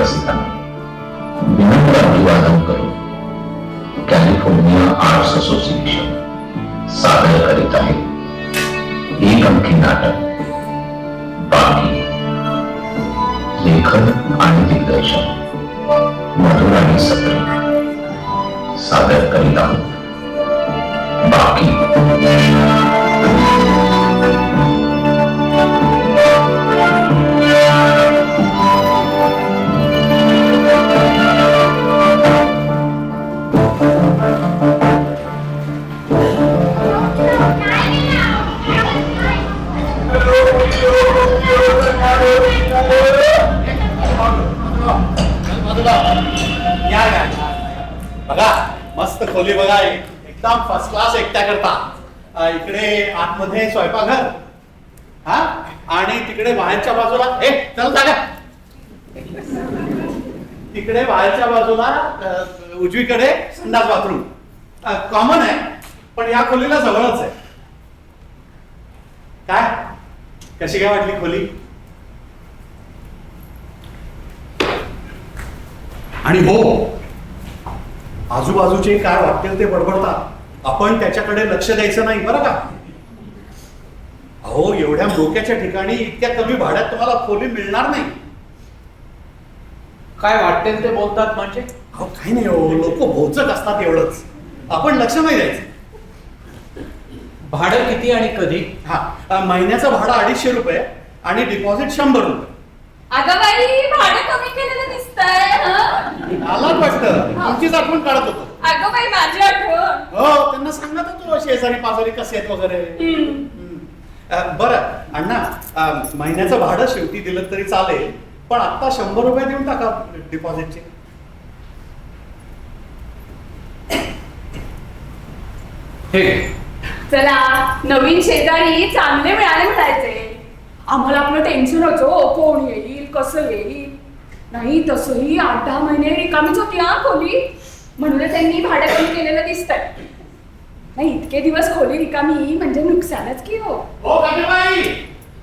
रसिकांना विनम्र अभिवादन करून कॅलिफोर्निया आर्ट्स असोसिएशन सादर करीत आहे एक अंकी नाटक बाकी. लेखन आणि दिग्दर्शन मधुराणी सत्रे. सादर करीत आहोत बाकी. बघा मस्त खोली बघा, एकदम फर्स्ट क्लास एकट्या करता. इकडे आतमध्ये स्वयंपाकघर हा, आणि तिकडे बाहेरच्या बाजूला चल जागा, तिकडे बाहेरच्या बाजूला उजवीकडे संडास बाथरूम कॉमन आहे, पण या खोलीला जवळच आहे. काय कशी काय वाटली खोली? आणि हो, आजूबाजूचे काय वाटेल ते बडबडतात, आपण त्याच्याकडे लक्ष द्यायचं नाही बरं का. अहो, एवढ्या मोक्याच्या ठिकाणी इतक्या कमी भाड्यात तुम्हाला खोली मिळणार नाही. काय वाटेल ते बोलतात म्हणजे? अहो काही नाही हो, लोक भोचक असतात एवढंच, आपण लक्ष नाही द्यायचं. भाडं किती आणि कधी? हा, महिन्याचं भाडं 250 रुपये आणि डिपॉझिट 100 रुपये. अगं बाई, भाडं कमी केलेलं दिसतंय. आलाच वाटतं, तुमचीच आठवण काढत होतो. अगं बाई, माझी आठवण. हो, त्यांना सांगत होतो शेजारी पाजारी कसे आहेत वगैरे. बरं अण्णा, महिन्याचं भाडं शेवटी दिलं तरी चालेल, पण आता 100 रुपये देऊन टाका डिपॉझिटचे. हे चला, नवीन शेजारी चांगले मिळाले म्हणायचे. आम्हाला आपलं टेन्शन होतं, कोण येईल कसं येईल. नाही, तसंही 8-10 महिने रिकामीच होती हा खोली, म्हणून त्यांनी भाडं कमी केलेलं दिसतंय. नाही, इतके दिवस खोली रिकामी म्हणजे नुकसानच की हो. काटेबाई,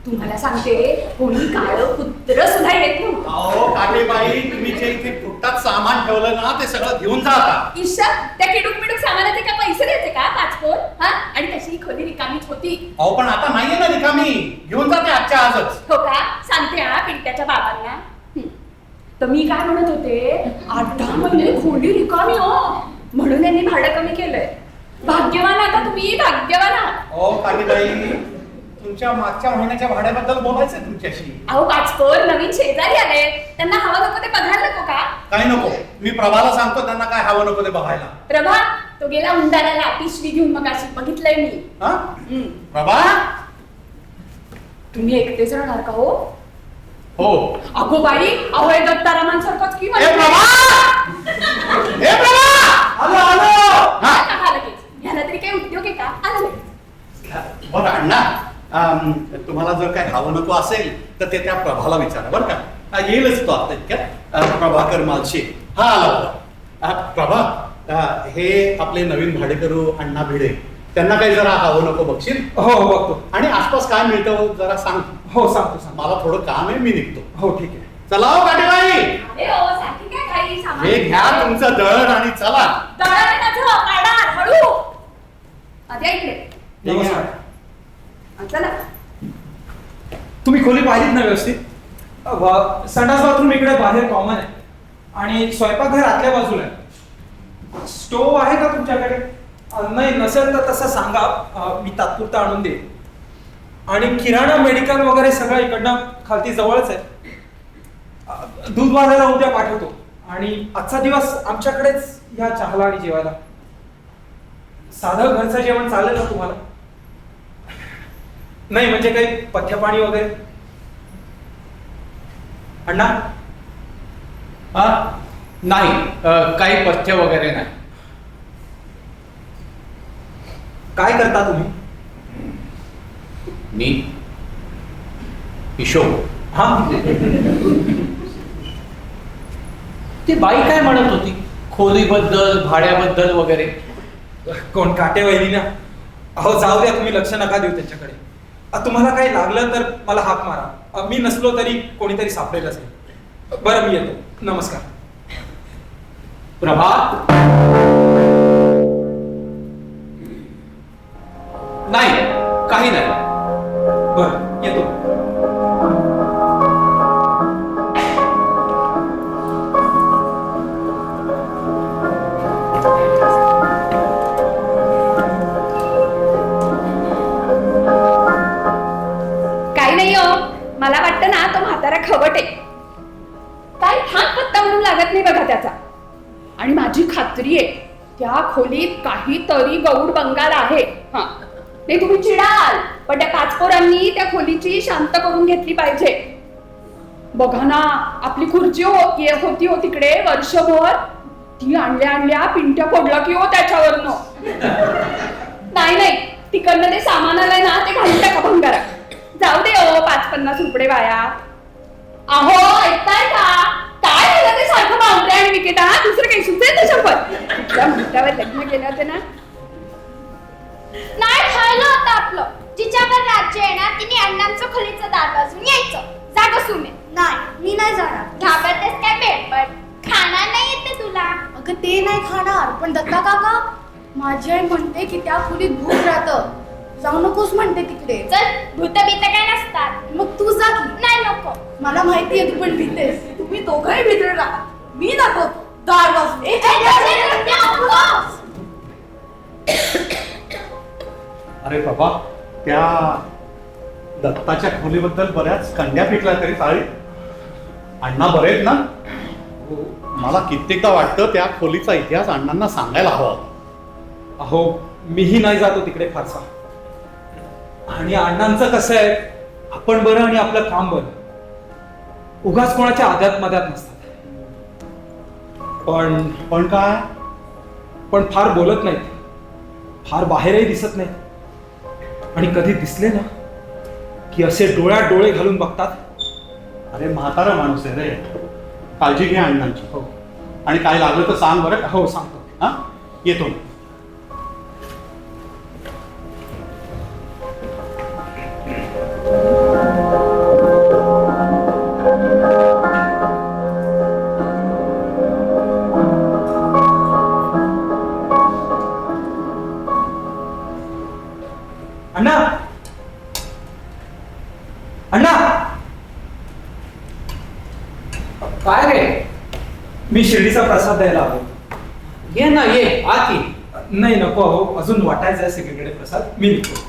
तुम्हाला सांगते, कोणी काळं कुत्र सुद्धा येत नव्हतं. अहो काटेबाई, तुम्ही जे इथे फुटतात सामान ठेवलं ना, ते सगळं घेऊन जा आता. ईशा, त्या किडूक पिडूक सामानाचे काय पैसे द्यायचे का पाचपोर? हा, आणि तशी खोली रिकामीच होती. अहो पण आता नाहीये ना रिकामी, घेऊन जाते आजच्या आजच. हो का? सांगते हा पिंट्याच्या बाबांना. तर मी काय म्हणत होते, 8-10 महिने खोली रिकामी हो, म्हणून यांनी भाडं कमी केलंय. भाग्यवान आता तुम्ही, भाग्यवान आहात. अहो काटेबाई, तुमच्या मागच्या महिन्याच्या भाड्याबद्दल बोलायचंय तुमच्याशी. अहो पाचपोर, नवीन शेजारी आले, त्यांना हवं नको ते बघायला नको का? काही नको, मी प्रभाला सांगतो त्यांना काय हवं नको ते बघायला. प्रभा, तो गेला उंडाऱ्याला पिशवी घेऊन, मग अशी बघितलंय मी. हा? प्रभा, तुम्ही एकटेच राहणार का हो? हो. अगो बाई, अहो हे दत्तारामांसारखंच की ए प्रभा, ए प्रभा, आलो आलो. हा, ह्याला तरी काही उद्योग आहे का? आलं बरं अण्णा, तुम्हाला जर काय हवं नको असेल तर ते त्या प्रभाला विचारा बरं का. येईलच तो आता इतक्यात. प्रभाकर मालशे हा आला. प्रभा, हे आपले नवीन भाडेकरू अण्णा भिडे, त्यांना काही जरा हवं नको बघशील. हो हो बघतो. आणि आसपास काय मिळतं जरा सांग. हो सांगतो. मला थोडं काम आहे, मी निघतो. हो ठीक आहे. चला हो काटेबाई, हे घ्या तुमचं दळण आणि चला. हळू द्या इकडे. नमस्कार. चला. तुम्ही खोली पाहिलीत ना व्यवस्थित? संडास बाथरूम इकडे बाहेर कॉमन आहे आणि स्वयंपाकघर आतल्या बाजूला आहे. स्टोव आहे का तुमच्याकडे? नाही, नसेल तर तसं सांगा, मी तात्पुरता आणून देईन. आणि किराणा मेडिकल वगैरे सगळं इकडनं खालती जवळच आहे. दूध वाजायला उद्या पाठवतो आणि आजचा दिवस आमच्याकडेच या चहाला आणि जेवायला. साधं घरचं जेवण चालेल ना तुम्हाला? नाही म्हणजे काही पथ्यपाणी वगैरे? अण्णा? नाही, काही पथ्य वगैरे नाही. काय करता तुम्ही? मी किशोर. हा, ती बाई काय म्हणत होती खोलीबद्दल, भाड्याबद्दल वगैरे? कोण? काटे वहिनी ना? अहो जाऊ द्या, तुम्ही लक्ष नका देऊ त्याच्याकडे. तुम्हाला काही लागलं तर मला हाक मारा, मी नसलो तरी कोणीतरी सापडेल असेल. बरं मी येतो. नमस्कार. प्रभा, नाही, काही नाही. बरं येतो. काही नाही हो, मला वाटतं ना तो म्हातारा खवट आहे. काय ठाक पत्ता म्हणून लागत नाही बघा त्याचा. आणि माझी खात्री आहे त्या खोलीत काहीतरी गौड बंगाल आहे. हा नाही तुम्ही चिडाल, पण त्या पाचपोरांनी त्या खोलीची शांत करून घेतली पाहिजे. बघा ना, आपली खुर्ची होती हो तिकडे वर्षभर, ती आणल्या पिंट्या पडला की हो त्याच्यावरनं. नाही तिकडनं ते सामान आलंय ना ते घालून टाका भंगारा. जाऊ दे हो 5-50 रुपये वाया. अहो ऐकताय का? काय झालं ते सारखं बाउंड्री आणि विकेट? हा दुसरं काही सुचेल तर शपथ. कुठल्या मुद्द्यावर लग्न केलं होतं ना? नाही ठरलं होतं आपलं. जिच्यावर राज्य येणार तिने अण्णांचं खोलीचं दार वाजून यायचं. जागा सुने. नाही, मी नाही जाणार. घाबरतेस काय बेडपट? खाणार नाही येते तुला. अगं ते नाही खाणार, पण दत्ता काका माझी आई म्हणते की त्या खोलीत भूत राहतं. जाऊ नकोस म्हणते तिकडे. चल, भूत बीत काय नसतात. मग तू जा की. नाही नको. मला माहिती आहे तू पण भीतेस. तुम्ही दोघंही भीतर राहा. मी नको दार वाजून. अरे बाबा, त्या दत्ताच्या खोलीबद्दल बऱ्याच कंड्या पिकल्या तरी चालेल. अण्णा बरे आहेत ना? मला कित्येकदा वाटतं त्या खोलीचा इतिहास अण्णांना सांगायला हवा. अहो मीही नाही जातो तिकडे फारसा. आणि अण्णांचं कसं आहे, आपण बरं आणि आपलं काम बरं. उगाच कोणाच्या आद्यात मध्यात नसतात. पण काय? पण फार बोलत नाहीत, फार बाहेरही दिसत नाहीत. आणि कधी दिसले ना की असे डोळ्यात डोळे घालून बघतात. अरे म्हातारा माणूस आहे रे. काळजी घ्या अण्णांची. हो आणि काय लागलं तर सांग बरं का. हो सांगतो. हा येतो. अण्णा, अण्णा, काय रे? मी शिर्डीचा प्रसाद द्यायला आलो. ये ना, ये आत ये. नाही नको अहो, अजून वाटायचं आहे सगळीकडे प्रसाद. मी निघतो.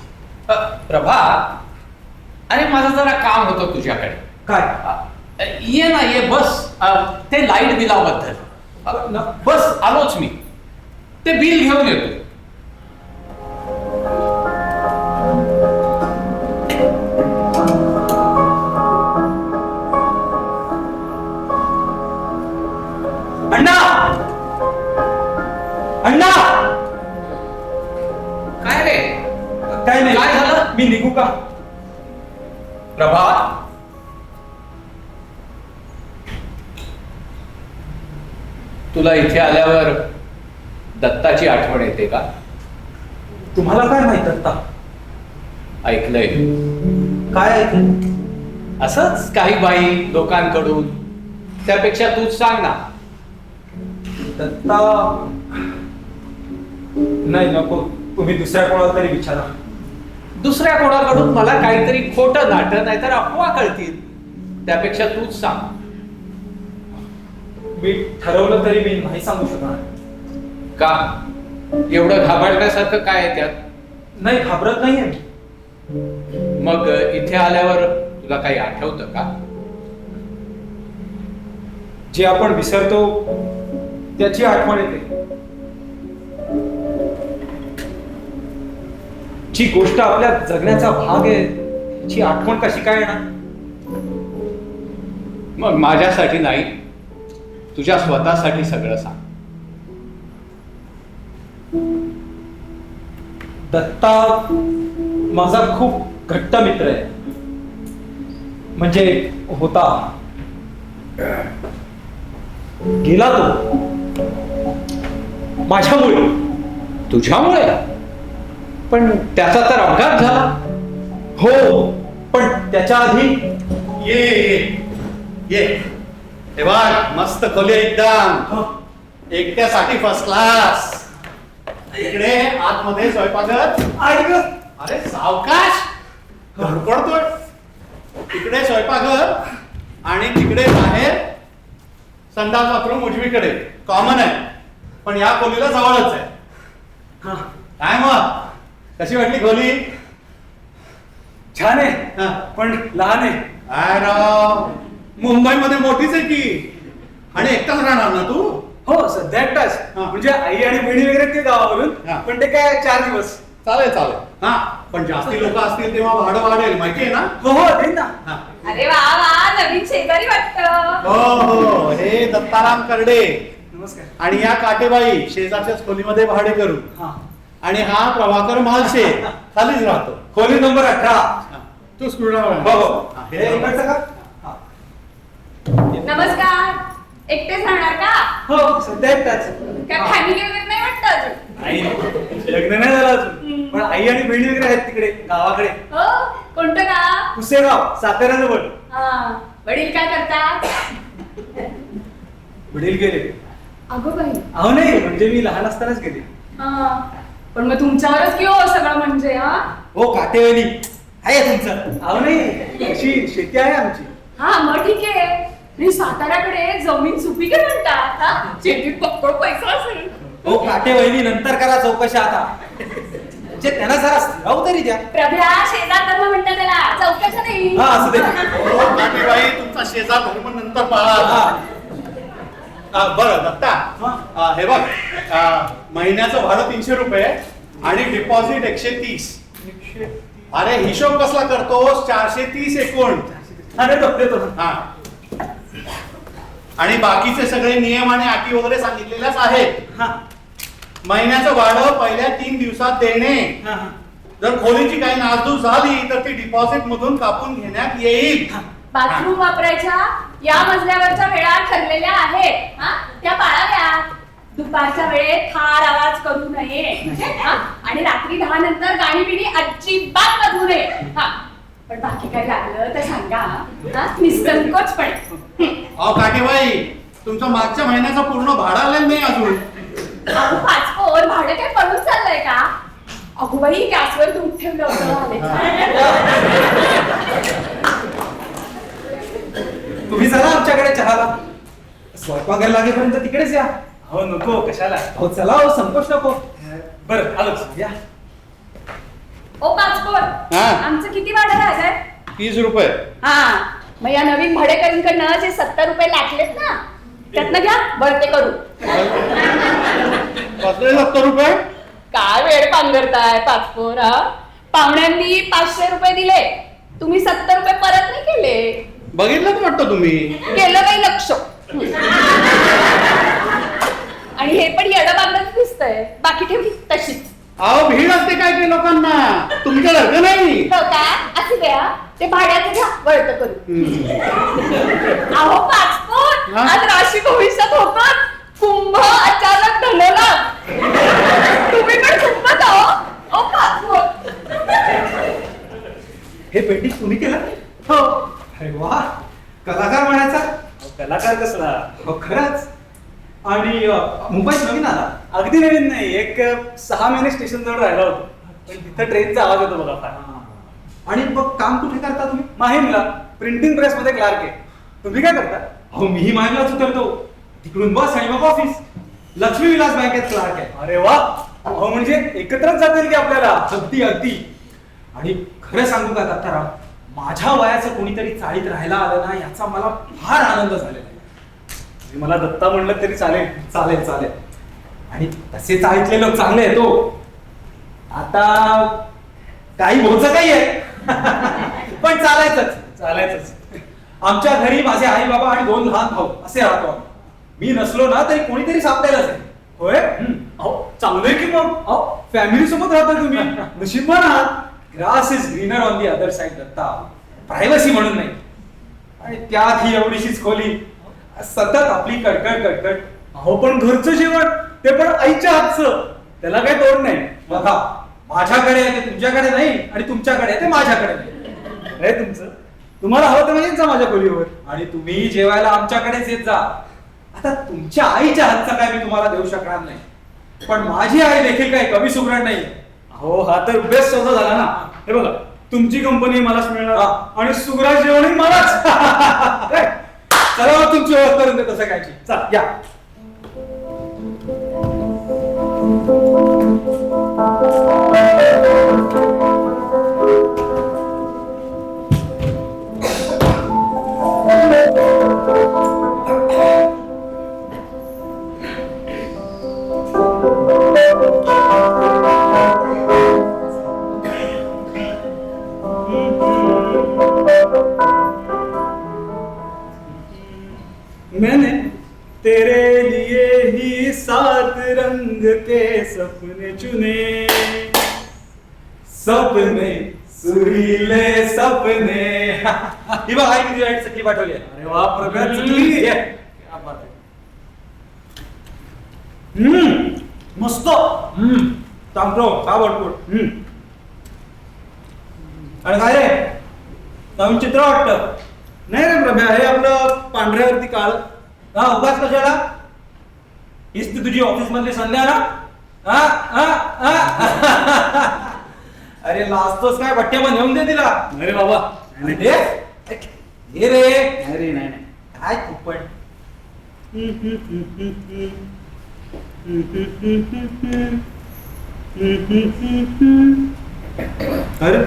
प्रभा, अरे माझं जरा काम होतं तुझ्याकडे. काय? ये ना, ये बस. ते लाईट बिलाबद्दल. बस आलोच मी. ते बिल घेऊन येतो. अण्णा, अण्णा, काय रे? काय नाही. काय झालं? मी निघू का? प्रभा, तुला इथे आल्यावर दत्ताची आठवण येते का? तुम्हाला काय माहित दत्ता? ऐकलंय. काय ऐकलं? असंच काही बाई लोकांकडून. त्यापेक्षा तूच सांग ना. दत्ता नाही नको, तुम्ही दुसऱ्या कोणाला तरी विचारा. दुसऱ्या कोणाकडून मला काहीतरी खोटं नाटं नाहीतर अफवा कळतील. त्यापेक्षा तूच सांग. मी ठरवलं तरी मी नाही सांगू शकणार. का? एवढं घाबरण्यासारखं काय आहे त्यात? नाही घाबरत नाहीये मी. मग इथे आल्यावर तुला काही आठवतं का? जे आपण विसरतो त्याची आठवण येते. जी गोष्ट आपल्या जगण्याचा भाग आहे त्याची आठवण कशी काय येणार? मग माझ्यासाठी नाही, तुझ्या स्वतःसाठी सगळं सांग. दत्ता माझा खूप घट्ट मित्र आहे. म्हणजे होता, गेला तो माझ्यामुळे. तुझ्यामुळे? पण त्याचा तर अपघात झाला. हो, पण त्याच्या आधी ये ये ये हे बघ मस्त खोली एकदम एकट्यासाठी फर्स्ट क्लास. इकडे आतमध्ये स्वयंपाकघर. अरे सावकाश धडपडतोय. इकडे स्वयंपाकघर आणि तिकडे बाहेर संडास बाथरूम उजवीकडे कॉमन आहे, पण या खोलीला जवळच आहे. काय मग कशी वाटली खोली? छान आहे हा. पण लहान आहे. काय राव, मुंबईमध्ये मोठीच आहे की. आणि एकटाच राहणार ना तू? हो सध्या एकटाच. हा. म्हणजे आई आणि बहिणी वगैरे ते गावावरून, हा. पण ते काय 4 दिवस. चालेल चालेल. हा पण जास्ती लोक असतील तेव्हा भाडं वाढेल, माहितीये ना? हो हो देईन ना. हा. अरे वा वा, नवीन शेजारी वाटतं. हो हो, हे दत्ताराम करडे नमस्कार. आणि या काटेबाई शेजारच्याच खोलीमध्ये भाडे करू. हा. आणि हा प्रभाकर मालशे खालीच राहतो. खोली नंबर 18. हा. तू स्कूल हो हो. हे इकडचं का? हा. नमस्कार. एकटेच राहणार का? हो सध्या एकटाच. काय हा. फॅमिली वगैरे नाही वाटतं अजून? आई लग्न नाही झालं अजून, पण आई आणि बहिणी वगैरे आहेत तिकडे गावाकडे. हो, कोणतं का? कुसेगाव, साताऱ्याजवळ. हा. वडील काय करतात? वडील गेले. अगं बाई. अहो नाही, म्हणजे मी लहान असतानाच गेले. हा. पण मग तुमच्यावरच की हो सगळं म्हणजे हा? हो काटेवाली आहे तुमचं. अहो नाही, अशी शेती आहे आमची. हा मग ठीक आहे. आणि साताऱ्याकडे जमीन सुपी काय म्हणतात हा? शेतीत पक्कड पैसा असेल. हो काटेवाली नंतर करा चौकशी आता. म्हणजे त्यांना जरा राहू तरी द्या. प्रभ्या शेजार धर्म म्हणतात त्याला, चौकशा नाही. हा असू दे. हो, काटेबाई तुमचा शेजार धर्म नंतर पाळा. बरं दत्ता, हे बघ महिन्याचं भाडं 300 रुपये आणि डिपॉझिट 130. अरे हिशोब कसला करतोस? 430 एकूण. अरे देतो. हा. आणि बाकीचे सगळे नियम आणि अटी वगैरे सांगितलेल्याच आहेत. हा. महिन्याचं भाडं पहिल्या 3 दिवसात देणे. हा. जर खोलीची काही नासधूस झाली तर ती डिपॉझिट मधून कापून घेण्यात येईल. बाथरूम वापरायच्या या मजल्यावरच्या वेळा ठरलेल्या आहेत हा? त्या पाळाव्यात. दुपारच्या वेळेत फार आवाज करू नये हा? आणि रात्री 10 नंतर गाणी बिणी अजिबात वाजवू नये हा. पण बाकी काय लागलं तर सांगा हा? निसंकोचपणे. अहो काटेबाई, तुमचं मागच्या महिन्याचं पूर्ण भाडं आलेलं नाही अजून. अहो पाचपोर भाडं काय पडून चाललंय का? अगो बाई गॅसवर दूध ठेवलं होतं. तुम्ही चला आमच्याकडे चहाला. स्वयंपाक लागेपर्यंत तिकडेच या. हो नको कशाला. हो चला हो, संकोच नको. बरं आलोच या. ओ पाचपोर, हा. आमचं किती भाडं राहतंय? 30 रुपये. हा. मग या नवीन भाडेकरींकडनं जे 70 रुपये लागलेत ना, त्यातनं घ्या भरते करू. कसले 70 रुपये? काय वेळ पांघरताय पाचपोर हा? पाहुण्यांनी 500 रुपये दिले, तुम्ही 70 रुपये परत नाही केले. बघितलं वाटतं तुम्ही. केलं काही लक्ष. आणि हे पण येडं बांधत दिसतंय, बाकी ठेवली तशीच. अहो भीड असते काय ते लोकांना, तुमच्यासारखं नाही. हो का? असू द्या, ते भाड्याचं घ्या वळत करू. अहो पाचपोर, हा? आज राशी भविष्यात होतात. कुंभ अचानक ढलला. तुम्ही पण कुंभच आहो. ओ पाचपोर. हे पेंटिंग तुम्ही केलं? हो. अरे वा, कलाकार म्हणायचा. कलाकार कसला? हो खरंच. आणि मुंबईत नवीन आला? अगदी नवीन नाही, एक 6 महिने स्टेशन जवळ राहिला होतो. पण तिथं ट्रेनचा आवाज येतो बघा फार. आणि मग काम कुठे करता तुम्ही? माहीमला प्रिंटिंग प्रेस मध्ये क्लार्क आहे. तुम्ही काय करता? हो मीही माहीमलाच उतरतो. तिकडून बस आणि मग ऑफिस. लक्ष्मी विलास बँकेत क्लार्क आहे. अरे वा, हो म्हणजे एकत्रच जातील की आपल्याला? अगदी अगदी. आणि खरं सांगू का दत्ताराम, माझ्या वयाचं कोणीतरी चाळीत राहायला आलं ना, याचा मला फार आनंद झालेला आहे. मला दत्ता म्हणलं तरी चालेल. चालेल चालेल. आणि तसे चाळीतले लोक चांगले आहेत हो. आता काही मोजं काही आहे पण चालायचंच. आमच्या घरी माझे आई बाबा आणि 2 लहान भाऊ असे राहतो. मी नसलो ना तरी कोणीतरी सापडेलच आहे. होय? अहो चांगलंय की मग. अहो फॅमिली सोबत राहता तुम्ही. नशीबवान आहात. Grass is greener on the other side Datta. Privacy म्हणून नाही. आणि त्यात ही एवढीशीच खोली, सतत आपली कडकड. अहो पण घरचं जेवण, ते पण आईच्या हातचं, त्याला काही तोड नाही. बघा माझ्याकडे आहे ते तुमच्याकडे नाही, आणि तुमच्याकडे आहे ते माझ्याकडे नाही. तुमचं तुम्हाला हवं तर येत जा माझ्या खोलीवर. आणि तुम्ही जेवायला आमच्याकडेच येत जा. आता तुमच्या आईच्या हातचा काय मी तुम्हाला देऊ शकणार नाही, पण माझी आई देखील काही कमी सुगरण नाही. हो हा तर बेस्ट सौदा झाला ना. हे बघा तुमची कंपनी मलाच मिळणार आणि सुगरा जेवण मलाच. चला मग तुमची ओळख करून देतो सगळ्यांची. चला या. मैंने तेरे लिए ही 7 रंग के सपने चुने, सपने सुरीले सपने. ही बघ आई तुझी आई चटणी पाठवली आहे. अरे वा प्रभा चटणी. ये. मस्त. सांगतो का भरपूर. आणि काय रे नवीन चित्र वाटतं. नाही रे प्रभा हे आपलं पांढऱ्यावरती काळ. हा उगाच कशाला. हीच ती तुझी ऑफिस मधली संध्या ना. अरे लाजतोस काय बट्ट्या पण घेऊन दे तिला. अरे बाबा नाही हे हे रे रे नाही नाही. काय तू पण. अरे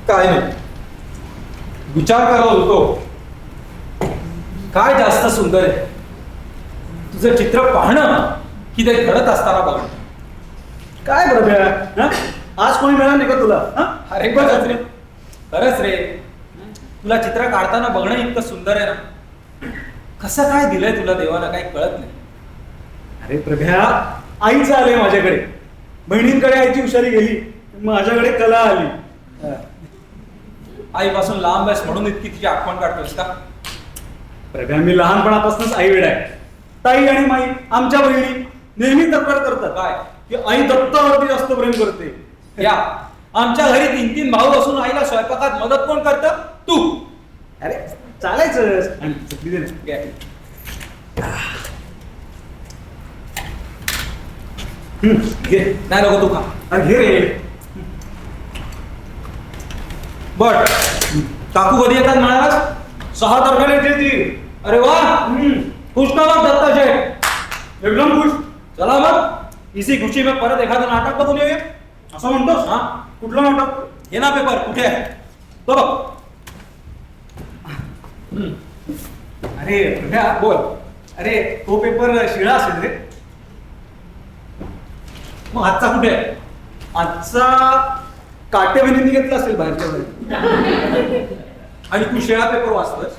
काय नाही विचार करत होतो काय जास्त सुंदर आहे तुझं चित्र पाहणं की ते घडत असताना बघणं. काय प्रभा आज कोणी मिळालं नाही का तुला. अरे खरंच रे खरंच रे तुला चित्र काढताना बघणं इतकं सुंदर आहे ना. कसं काय दिलंय तुला देवानं काही कळत नाही. अरे प्रभा आईचं आलंय माझ्याकडे. बहिणींकडे आईची हुशारी गेली माझ्याकडे कला आली. आईपासून लांब आहेस म्हणून इतकी तिची आठवण काढतोस का. प्रभा मी लहानपणापासूनच आई वेळ आहे. ताई आणि माई आमच्या बहिणी नेहमी तक्रार करतात काय की आई दत्तावरती जास्त प्रेम करते. या आमच्या घरी 3 भाऊ असून आईला स्वयंपाकात मदत कोण करतं. तू. अरे चालायचं. आणि चटणी दे ना. घे. घे. नाही नको तू खा. अरे घे रे. बर काकू कधी येतात म्हणालास. 6 तारखेला येते. अरे वा खुश ना मग दत्ता शेठ. एकदम खुश. चला मग इसी खुशी में परत एखादं नाटक बघून येऊया. असं म्हणतोस. हा कुठलं नाटक. हे ना पेपर कुठे आहे तो बघ. अरे प्रभा बोल. अरे तो पेपर शिळा असेल रे. मग आजचा कुठे आहे. आजचा काटेबहिणींनी घेतला असेल बाहेरच्या बाहेर. आणि तू शेळा पेपर वाचतोस.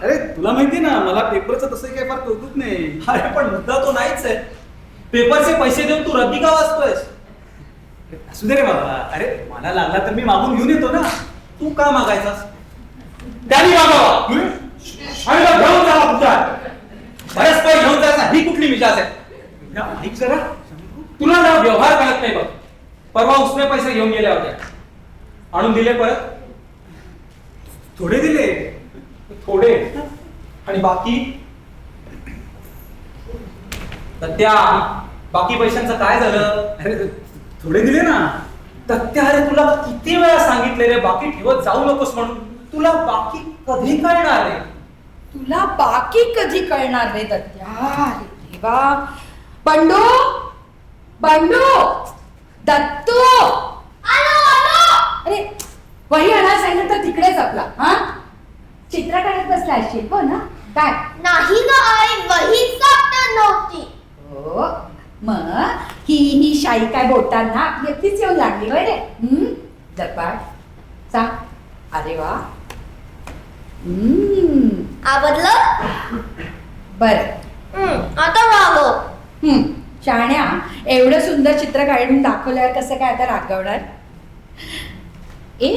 अरे तुला माहिती ना मला पेपरचं तसं काही फार कौतुक नाही. अरे पण मुद्दा तो नाहीच आहे. पेपरचे पैसे देऊन तू रद्दी का वाचतोयस. असू दे रे बाबा. अरे मला लागला तर मी मागून घेऊन येतो ना. तू का मागायचास. त्यांनी मागावा आणि मग घेऊन जावा कुठं. बरेच पैसे घेऊन जायचा ही कुठली मिजाज आहे. ऐक जरा. तुला ना व्यवहार कळत नाही बघ. परवा उसने पैसे घेऊन गेल्या होत्या आणून दिले परत. थोडे दिले. थोडे आणि बाकी त्या बाकी पैशांचं काय झालं. अरे थोडे दिले ना. त्या अरे तुला किती वेळा सांगितले रे बाकी ठेवत जाऊ नकोस म्हणून. तुला बाकी कधी कळणार रे. तुला बाकी कधी कळणार रे दत्त्या. अरे देवा. बंडू बंडू दत्तू. अरे वही आणायला सांगितलं तर तिकडेच आपला. हा चित्र काढत बसला असशील हो ना. काय नाही ग आई वहीच सापडत नव्हती. हो मग ही शाई काय बोटांना आपली एकटीच येऊन लागली होय रे. जपाट सांग. अरे वा. आवडलं. बर आता रागव. शहाण्या एवढं सुंदर चित्र काढून दाखवल्यावर कसं काय आता रागवणार. ए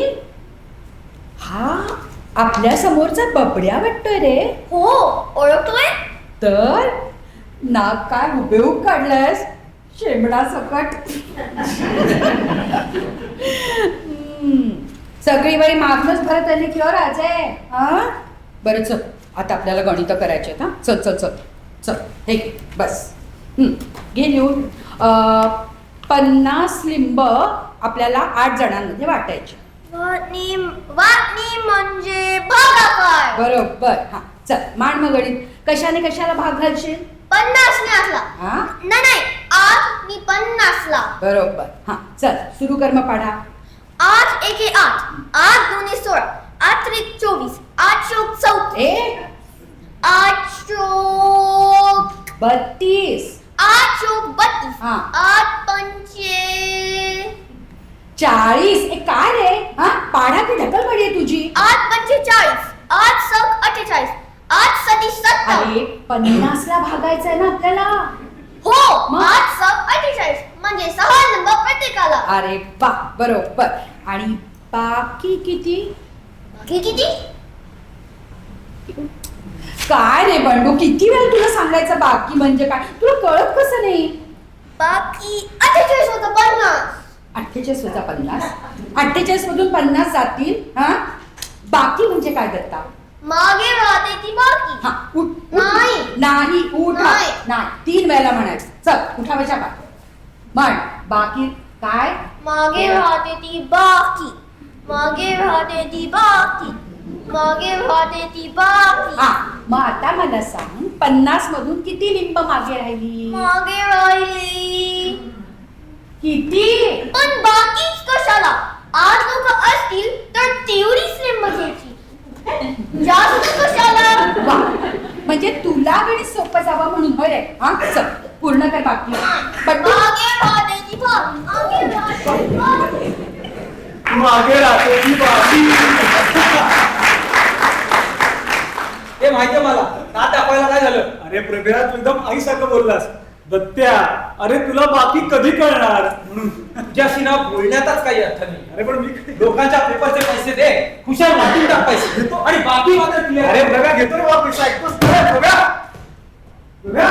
हा आपल्या समोरचा बबड्या वाटतोय रे. हो ओळखतोय. तर नाक काय हुबेहूब काढलंयस शेमडा सकट. सगळी बाई मागूनच भरत आली किंवा राजे हा. बरं चल, आता आपल्याला गणित करायचे आहेत. हा चल चल चल चल, हे घे, बस. घे लिहून. 50 लिंब आपल्याला 8 जणांमध्ये वाटायचे. वाटणी म्हणजे भागाकार. बरोबर. हा चल, मान मग गणित. कशाने कशाला भाग घालशील? 50 ने असला. हा नाही 8 नी 50 ला. बरोबर. हा चल, सुरू कर मग पाढा. 8 एके 8, 8 दोन्ही 16, 8 त्रिक 24, 8 चौक 34, 8 चौक 32, 8 चौक 32, हा. 8 पंचे 40. काय रे? हा पाढा की ढकलपडी आहे तुझी? 8 पंचे 40, 8 चौक 48, 8 सती 70. अरे 50 ला भागायचं आहे ना आपल्याला. हो, मग? 8 चौक 48 म्हणजे 6 नंबर प्रत्येकाला. अरे वा, बरोबर. आणि बाकी किती? बाकी किती? काय रे बंडू, किती वेळ तुला सांगायचं बाकी म्हणजे काय? तुला कळत कसं नाही? बाकी 48 होतं 50. 48 वजा 50. 48 मधून 50 जातील. हा बाकी म्हणजे काय दत्ता? मागे राहते ती बाकी. हा उठ. नाही. नाही उठ. नाही. नाही 3 वेळेला म्हणायचं. चल उठावायच्या का म्हण. बाकी काय? मागे राहते ती बाकी. मागे राहते ती बाकी. मागे राहते ती बाकी. हा मग आता मला सांग, 50 मधून किती लिंब मागे राहिली? मागे राहिली किती? पण बाकीच कशाला? 8 लोक असतील तर तेवढीच लिंब घ्यायची. जास्त कशाला? वा, म्हणजे तुला गणित सोपं जावं म्हणून होय रे. हा चल पूर्ण कर बाकी. पण मागे राहते ती बाकी. मागे राहते ती बाकी. मागे राहते ती बाकी. हे माहितीये मला, दात दाखवायला काय झालं? अरे प्रभ्या, तू एकदम आईसारखं बोललास. दत्त्या, अरे तुला बाकी कधी कळणार म्हणून. तुझ्याशी ना बोलण्यातच काही अर्थ नाही. अरे पण मी लोकांच्या पेपरचे पैसे दे, खुशाल वाटून टाक पैसे देतो आणि बाकी मात्र क्लिअर. अरे प्रभ्या, घेतो रे बा पैसा. ऐकतोस ना प्रभ्या? प्रभ्या?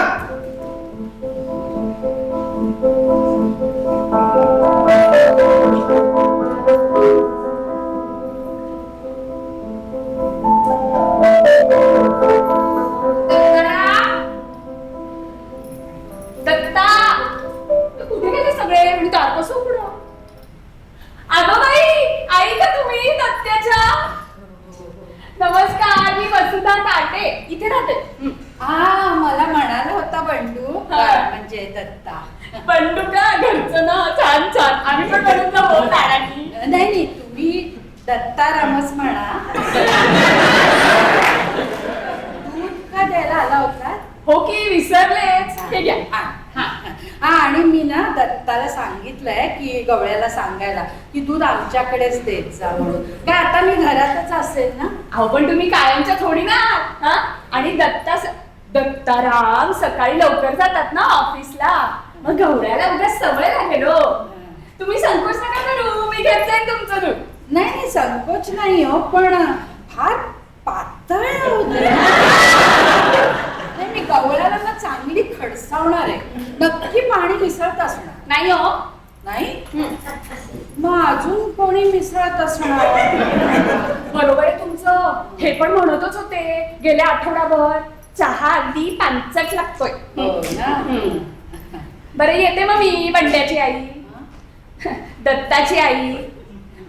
दत्ता, कुठे गेले सगळे? आणि दार कसं उघडं? अगं बाई, आई का तुम्ही दत्त्याच्या? नमस्कार, मी वसुधा ताटे, इथे राहते. हा मला म्हणाला होता बंडू, हा. म्हणजे दत्ता. बंडू का? घरचं ना छान छान. आम्ही पण म्हणून ना हो दारानी. नाही नाही, तुम्ही दत्तारामच म्हणा. दूध का द्यायला आला होता? हो की विसरलेच. हे घ्या. हा, हा, हा. आणि मी ना दत्ताला सांगितलंय की गवळ्याला सांगायला की दूध आमच्याकडेच देत जा म्हणून. काय आता मी घरातच असेल ना. अहो पण तुम्ही कायमच्या थोडी ना. हा आणि दत्ताराम सकाळी लवकर जातात ना ऑफिसला. मग गवळ्याला उद्या सवय लागेल हो. तुम्ही संकोच नका करू, मी घेत जाईन तुमचं दूध. नाही नाही, संकोच नाही हो, पण फार पातळ होते. नाही, मी गवळ्याला ना चांगली खडसावणार आहे. नक्की पाणी मिसळत असणार. नाही हो. नाही मग अजून कोणी मिसळत असणार? बरोबर आहे तुमचं. हे पण म्हणतच होते गेल्या आठवडाभर. चहा अगदी पांचट लागतोय. हो ना. बरं येते मग मी, बंड्याची आई, दत्ताची आई.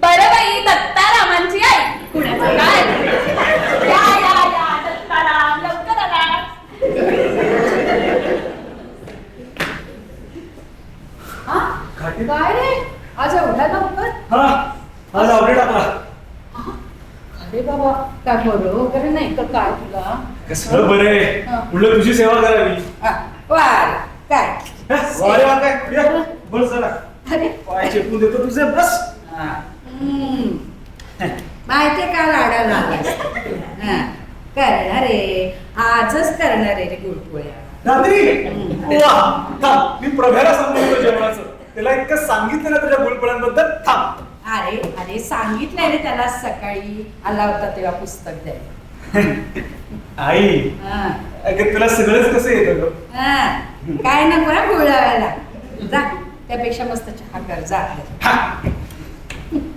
बरं बाई, दत्तारामांची आई. कुणाचं काय? या या या दत्ताराम, लवकर आला. हा? काय रे, आज एवढा लवकर? हा, आज अपडेट आपला. अरे बाबा, काय बरं वगैरे नाही का काय तुला? कसं बरं आहे. हा. म्हणलं तुझी सेवा करावी. हा, वार काय? वारे वा काय? ये, बस जरा. अरे पाय चेपून देतो तुझे, बस. माहितीये का लाडा लागलास? हा, करणार आहे आजच करणार आहे रे गुळपोळ्या. रात्री वा, थांब, मी प्रभ्याला सांगतो जेवणाचं. त्याला इतकं सांगितलं ना तुझ्या गुळपोळ्यांबद्दल. थांब. अरे अरे सांगितलंय रे त्याला, सकाळी आला होता तेव्हा पुस्तक द्यायला. आई, हा, अगं तुला सगळंच कसं येतं ग? हा, काय नको ना गुळ लावायला. जा, त्यापेक्षा मस्त चहा कर जा.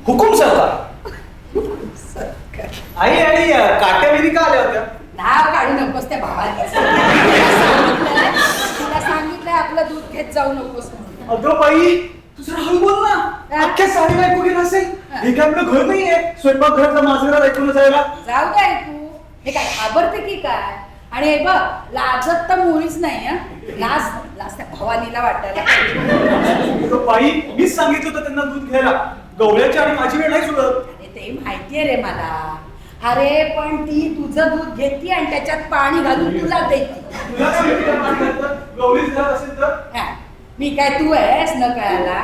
हुकुम सरकार. आई आणि काट्याविधी का आल्या होत्या? नाव काढू नकोस त्या भावाने. तुला सांगितलंय आपलं दूध घेत जाऊ नकोस म्हणून. अगं बाई तुझं हळू बोल ना. अख्ख्या साडी ऐकू गेला असेल. हे काय आपलं घर नाहीये स्वयंपाक घरातला माझं ऐकून जायला. जाऊ दे ऐकू. हे काय घाबरते की काय? आणि हे बघ लाजत तर मुळीच नाही हं. लाज लाज त्या भवानीला वाटायला पाहिजे. अगं बाई मीच सांगितलं होतं त्यांना दूध घ्यायला. गवळ्याची आणि माझी वेळ नाही सोडत. अरे ते माहितीये रे मला. अरे पण ती तुझं दूध घेते आणि त्याच्यात पाणी घालून तुला देते. तुला काय माहिती का पाणी घालतं? गवळीच घालत असेल तर हा, मी काय तू आहेस न कळायला.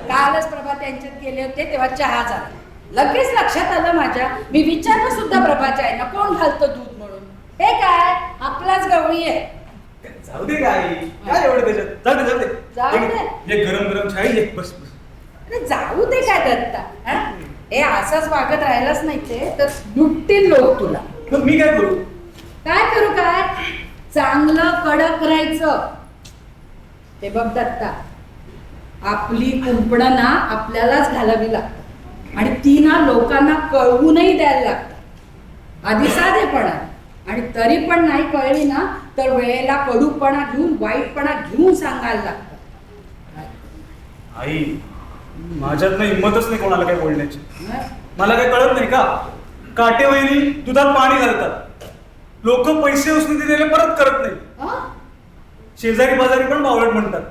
कालच प्रभा त्यांच्यात गेले होते तेव्हा चहा झाला. लगेच लक्षात आलं माझ्या. मी विचारलं सुद्धा प्रभाच्या आहे ना कोण घालतं दूध म्हणून. हे काय आपलाच गवळी आहे. जाऊ दे काय काय एवढं त्याच्यात. जाऊ दे जाऊ दे. जाऊ दे. हे गरम गरम चहा ये. बस बस. अरे जाऊ दे काय दत्ता. हा? हे असंच वागत राहिलाच नाही ते तर लुटतील लोक तुला. मग मी काय करू? काय करू काय चांगलं कडक राहायचं. ते बघ दत्ता आपली कुंपणं ना आपल्यालाच घालावी लागतात आणि ती ना लोकांना कळवूनही द्यायला लागतात. आधी साधेपणा आणि तरी पण नाही कळली ना तर वेळेला कडूपणा घेऊन वाईटपणा घेऊन सांगायला लागतात. आई माझ्यात नाही हिंमतच नाही कोणाला काय बोलण्याची. हं? मला काय कळत नाही का? काटेवहिनी दुधात पाणी घालतात. लोक पैसे उचलून दिलेले परत करत नाही. हं? शेजारी बाजारी पण बावळट म्हणतात.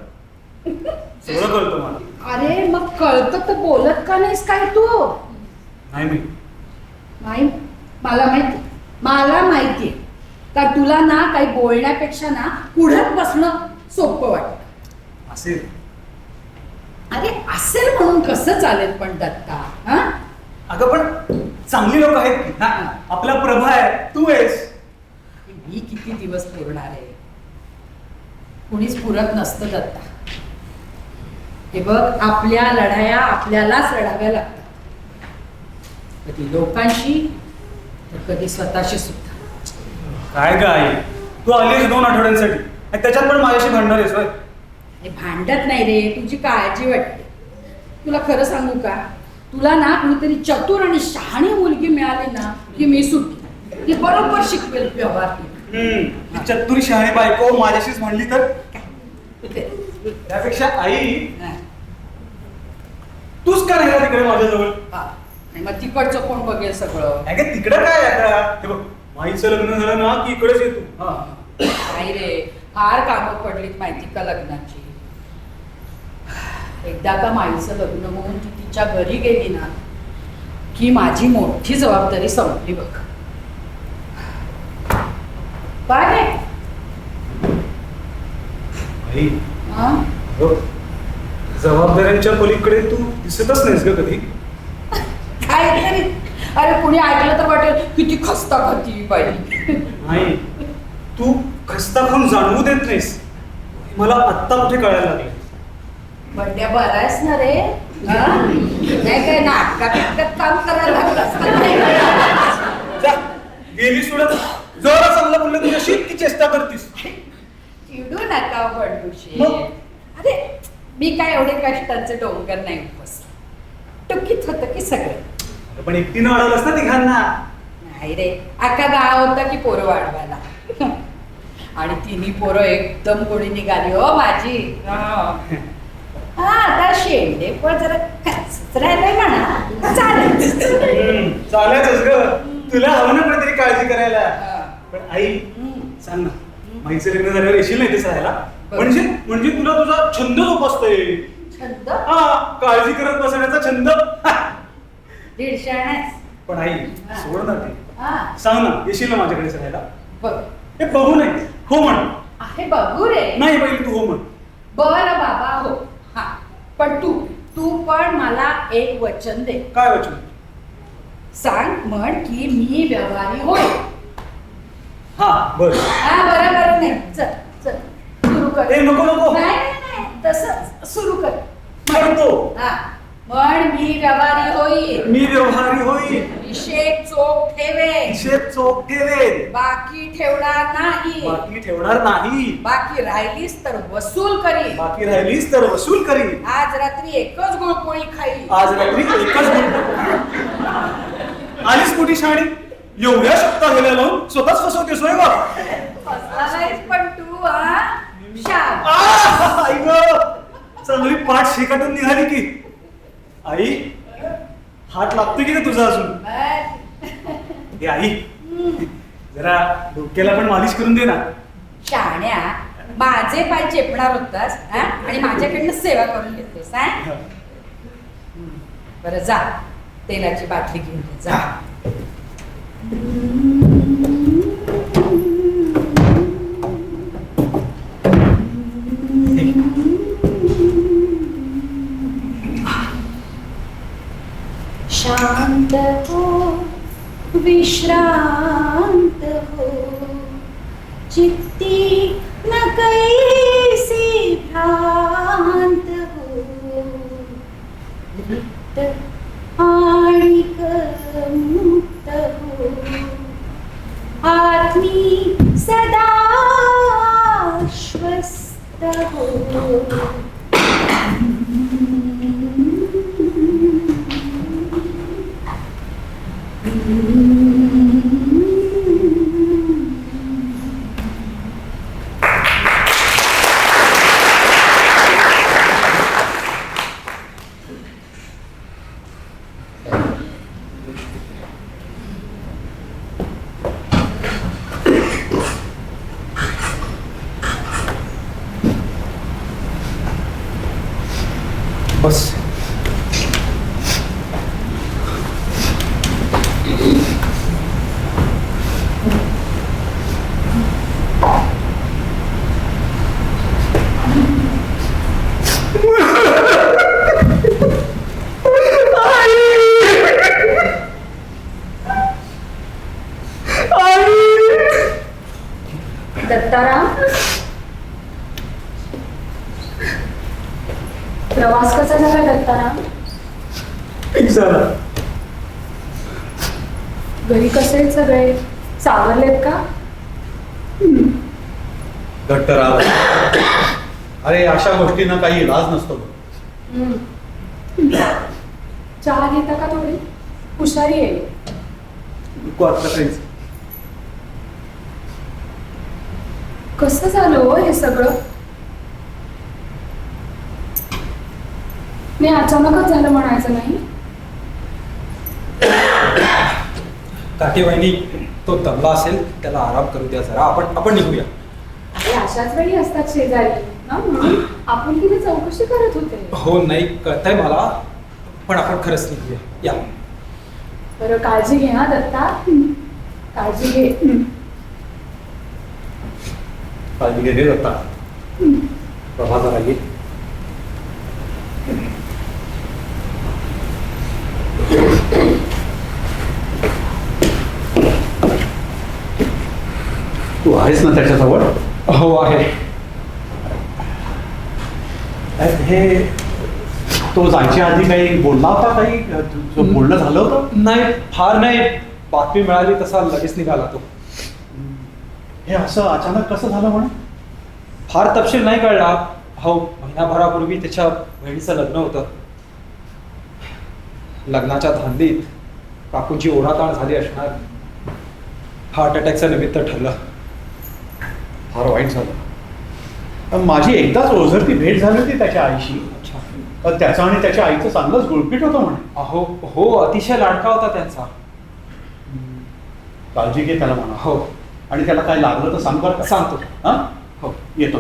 सगळं कळतं मला. अरे मग कळतं तर बोलत का नाहीस काय तू? नाही मी नाही मला माहितीये का तुला ना काही बोलण्यापेक्षा ना पुढ्यात बसणं सोपं वाटतं. असेल. अरे असेल म्हणून कसं चालेल पण दत्ता. हा अगं पण चांगली लोक आहेत की. हा, आपला प्रभा आहे तू आहेस. मी किती दिवस पुरणार आहे. कुणीच पुरत नसतं दत्ता. हे बघ आपल्या लढाया आपल्यालाच लढाव्या लागतात. कधी लोकांशी तर कधी स्वतःशी सुद्धा. काय काय तू आलीस 2 आठवड्यांसाठी आणि त्याच्यात पण माझ्याशी भांडणार आहेस होय? हे भांडत नाही रे तुझी काळजी वाटते. तुला खरं सांगू का तुला ना कुणीतरी चतुर आणि शहाणी मुलगी मिळाली ना की मी सुटली. ती बरोबर शिकवेल व्यवहार. ती चतुरी शहाणी बायको माझ्याशीच म्हणली तर त्यापेक्षा आई तूच का राहिला तिकडे माझ्याजवळ. आणि मग तिकडचं कोण बघेल सगळं. अगं तिकडं काय आता हे बघ माईचं लग्न झालं ना की इकडेच येतो. नाही रे फार कामं पडलीत माहिती का लग्नाची. एकदा का माईचं लग्न होऊन ती तिच्या घरी गेली ना की माझी मोठी जबाबदारी संपली बघ. काय रे? आई हा? बघ, जबाबदाऱ्यांच्या पलीकडे तू दिसतच नाहीस ग कधी. काय तरी अरे कुणी ऐकलं तर वाटेल किती खस्ता खाती बाई. नाही तू खस्ता खाऊन जाणवू देत नाहीस. मला आत्ता कुठे कळायला लागले. बड्या बरा आहेस ना रे. हा? नाही काय नाटकात काम करायला लागलं. जा गेली सोडत जरा चांगलं बोललं तुझ्याशी ती चेष्टा करतीस. चिडू नका बंडूशी. मग? अरे मी काय एवढे कष्टाचे डोंगर नाही उपस. टुकीत होतं की सगळं. पण एकटीनं अडवलंस ना तिघांना. नाही रे अख्खा गाव होता की पोरं वाढवायला. आणि तिन्ही पोरं एकदम गोडी निघाली हो माझी. हा आता शेंडे पण जरा राहिलंय म्हणा चालेल. चालायचंच ग. तुला हवं ना पण तरी काळजी करायला. पण आई सांग ना माईचं लग्न झाल्यावर येशील नाही ते सरायला. म्हणजे म्हणजे तुला तुझा छंद जोपासतोय. छंद हा काळजी करत बसण्याचा छंद. दीडशे आणायस. पण आई सोड ना ते. हा सांग ना येशील ना माझ्याकडे सरायला. बघ हे बघू नाही हो म्हण. आहे बघू रे. नाही पहिले तू हो म्हण. बरं बाबा हो. हा पण तू पण मला एक वचन दे. काय वचन? सांग म्हण की मी व्यवहारी होय. हा बर. हा बरं नाही चल चल सुरू कर. ए नको नको नाही तसं सुरू कर. करतो. हा म्हण मी व्यवहारी होईल. मी व्यवहारी होईल. हिशेब चोख ठेवे, हिशेब चोख ठेवेल, बाकी ठेवणार नाही, बाकी ठेवणार नाही, बाकी राहिलीस तर वसूल करी, बाकी राहिलीस तर वसूल करीन, आज रात्री एकच गुळपोळी खाई, आज रात्री एकच आलीच मोठी शाळी, एवढ्या शब्दा गेल्या लावून स्वतःच फसवतेस होय बा. फसलायस पण तू हा शाब. आई ग, चांगली पाठ शेकाटून निघाली की. आई, हात लागतो की तुझा अजून? हे आई, जरा डोक्याला पण मालिश करून दे ना. शाण्या, माझे पाय चेपणार होतास हा? आणि माझ्याकडनं सेवा करून घेतेस हा? बरं जा, तेलाची बाटली घेऊन ये, जा. शांत हो, विश्रांत हो, चित्ती न कैसी भ्रांत हो, रिक्त आणिक मुक्त हो, आत्मी सदा श्वस्त हो. बस. दत्ताराम, प्रवास कसा झाला दत्ताराम? ठीक झाला. घरी कसे आहेत सगळे? सावरलेत का? दत्तराव, अरे अशा गोष्टींना काही इलाज नसतो. चहा घेता का थोडी? हुशारी आहे. नको आता काहीच. कसं झालं हो हे सगळं? मी अचानकच झालं म्हणायचं नाही. काठी वहिनी, तो दमला असेल, त्याला आराम करू द्या जरा. आपण निघूया. अरे अशाच वेळी असतात शेजारी ना, म्हणून आपण तिने चौकशी करत होते. हो, नाही कळतंय मला, पण आपण खरंच निघूया. या. बरं, काळजी घे हा दत्ता, काळजी घे. काळजी घे रे दत्ता. प्रभा जरा ये. तू आहेस ना त्याच्याजवळ? हो आहे. हे तो जायच्या आधी काही बोलला होता? काही तुझं बोलणं झालं होतं? नाही, फार नाही. बातमी मिळाली तसा लगेच निघाला तो. हे असं अचानक कसं झालं म्हणून? फार तपशील नाही कळला. हो, महिनाभरापूर्वी त्याच्या बहिणीचं लग्न होतं. लग्नाच्या धांदीत काकूंची ओढाताण झाली असणार. हार्ट अटॅकचं निमित्त ठरलं. फार वाईट झालं. माझी एकदाच ओझरती भेट झाली होती त्याच्या आईशी. अच्छा. त्याचं आणि त्याच्या आईचं चांगलंच गुळपीट होतं म्हणे. अहो हो, अतिशय लाडका होता त्यांचा. काळजी घे त्याला म्हणा. हो. आणि त्याला काय लागलं तर सांग बरं का? सांगतो. हा, हो, येतो.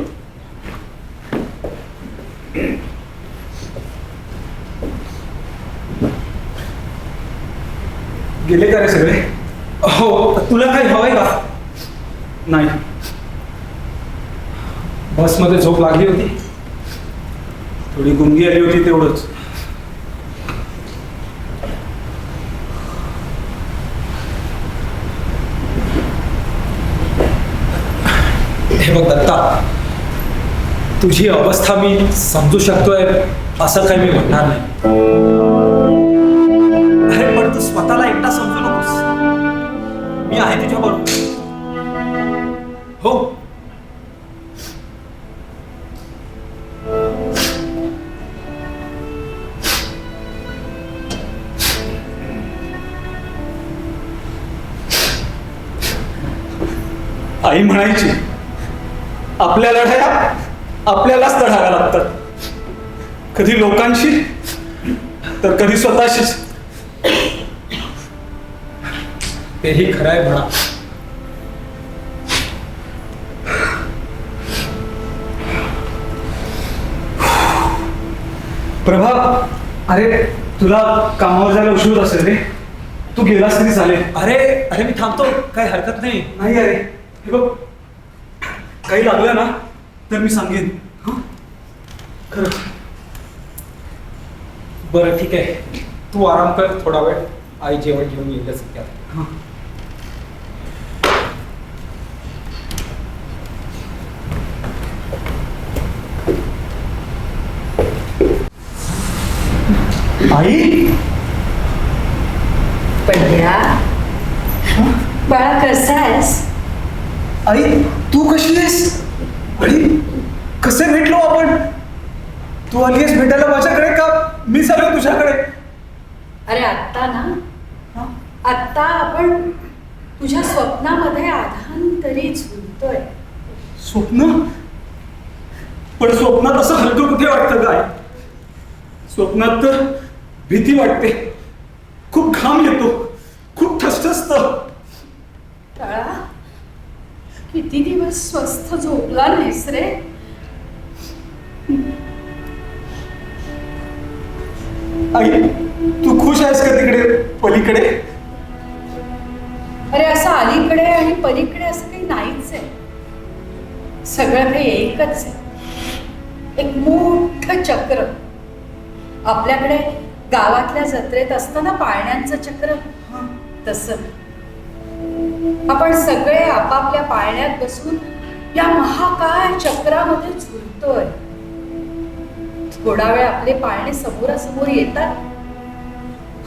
गेले का रे सगळे? हो. तुला काही हवंय का? नाही. बसमध्ये झोप लागली होती. थोडी गुंगी आली होती तेवढंच. हे बघ दत्ता, तुझी अवस्था मी समजू शकतोय, असं काही मी म्हणणार नाही. अरे पण तू स्वतःला एकटा समजू नको. मी आहे तुझ्या बरोबर. हो. आई म्हणायची, आपल्या लढाया आपल्यालाच लढाव्या लागतात, कधी लोकांशी तर कधी स्वतःशीच. तेही खरं आहे म्हणा. प्रभा, अरे तुला कामावर जायला उशीर असेल रे. तू गेलास तरी चालेल. अरे अरे मी थांबतो, काही हरकत नाही. नाही अरे, हे बघ, काही लागलं ना तर मी सांगेन. खरं. बरं ठीक आहे, तू आराम कर थोडा वेळ, आई जेवण घेऊन येईलच की आता. आई. पड्या, बाळा कसा आहेस? आई तू कशी आहेस? आणि कसे भेटलो आपण? तू आली आहेस भेटायला माझ्याकडे का मी चालू तुझ्याकडे? अरे आत्ता ना, आत्ता आपण तुझ्या स्वप्नामध्ये आधांतरी झुलतोय. स्वप्न? पण स्वप्नात असं हलकं कुठे वाटतं काय? स्वप्नात तर भीती वाटते, खूप घाम येतो, खूप ठसठसत. तळा, किती दिवस स्वस्थ झोपला नाहीस रे? आई तू खुश आहेस का तिकडे पलीकडे? अरे असं अलीकडे आणि पलीकडे असं काही नाहीच आहे. सगळं काही एकच आहे, एक मोठं चक्र. आपल्याकडे गावातल्या जत्रेत असताना पाळण्यांचं चक्र, तसं आपण सगळे आपापल्या पाळण्यात बसून या महाकाय चक्रामध्ये झुलतोय. थोडा वेळ आपले पाळणे समोरासमोर येतात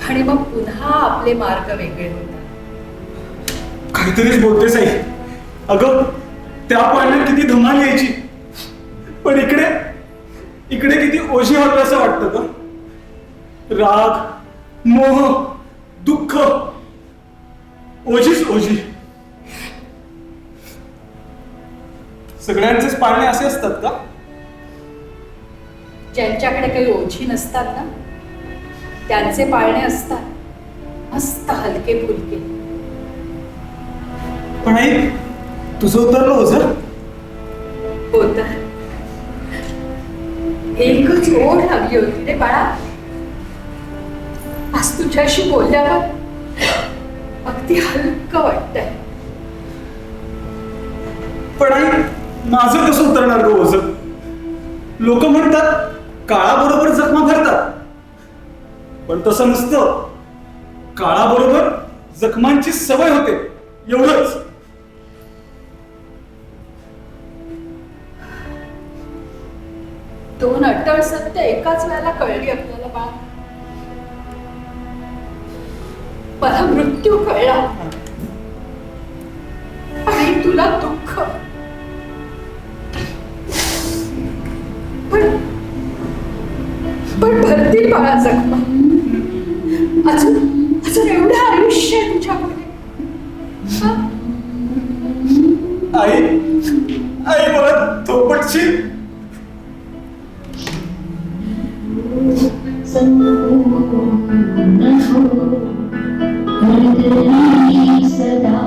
आणि मग पुन्हा आपले मार्ग वेगळे होतात. काहीतरीच बोलतेस आई. अगं त्या पाळण्यात किती धमाल यायची, पण इकडे इकडे किती ओझी होतं असं वाटतं का? राग, मोह, दुःख, ओझीच ओझी. सगळ्यांचेच पाळणे असे असतात का? ज्यांच्याकडे काही ओझी नसतात ना, त्यांचे पाळणे असतात मस्त हलके फुलके. पण आई तुझं उतरलं ओझं? होत, एकच ओढ हवी होती रे बाळा. आज तुझ्याशी बोलल्यावर अगदी हलकं वाटतंय. पण आई माझं कसं उतरणार ग ओझं? लोक म्हणतात काळाबरोबर जखमा भरतात, पण तसं नसतं. काळाबरोबर जखमांची सवय होते, एवढंच. दोन अटळ सत्य एकाच वेळेला कळली आपल्याला बाळा. मला मृत्यू कळला आणि तुला दुःख. पण भरतील बाळा जखमा. अजून अजून एवढं आयुष्य आहे तुझ्याकडे. आई आई मला थोपटशील? सदा